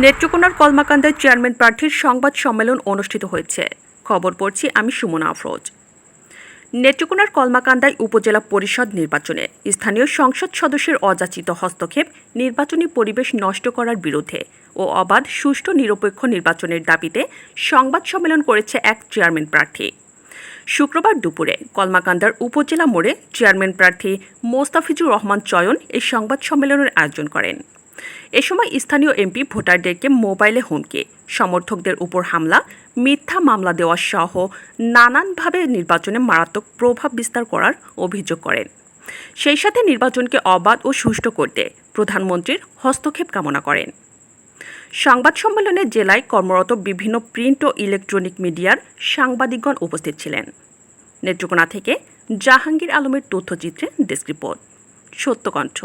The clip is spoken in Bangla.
নেত্রকোনার কলমাকান্দায় চেয়ারম্যান প্রার্থীর সংবাদ সম্মেলন অনুষ্ঠিত হয়েছে। খবর পড়ছি আমি সুমনা আফরোজ। নেত্রকোনার কলমাকান্দায় উপজেলা পরিষদ নির্বাচনে স্থানীয় সংসদ সদস্যের অযাচিত হস্তক্ষেপ নির্বাচনী পরিবেশ নষ্ট করার বিরুদ্ধে ও অবাধ সুষ্ঠু নিরপেক্ষ নির্বাচনের দাবিতে সংবাদ সম্মেলন করেছে এক চেয়ারম্যান প্রার্থী। শুক্রবার দুপুরে কলমাকান্দার উপজেলা মোড়ে চেয়ারম্যান প্রার্থী মোস্তাফিজুর রহমান চয়ন এই সংবাদ সম্মেলনের আয়োজন করেন। এ সময় স্থানীয় এমপি ভোটারদেরকে মোবাইলে হুমকি, সমর্থকদের উপর হামলা, মিথ্যা মামলা দেওয়া সহ নানানভাবে নির্বাচনে মারাত্মক প্রভাব বিস্তার করার অভিযোগ করেন। সেই সাথে নির্বাচনকে অবাধ ও সুষ্ঠু করতে প্রধানমন্ত্রীর হস্তক্ষেপ কামনা করেন। সংবাদ সম্মেলনে জেলায় কর্মরত বিভিন্ন প্রিন্ট ও ইলেকট্রনিক মিডিয়ার সাংবাদিকগণ উপস্থিত ছিলেন। নেত্রকোনা থেকে জাহাঙ্গীর আলমের তথ্যচিত্রে ডেস্ক রিপোর্ট, সত্যকণ্ঠ।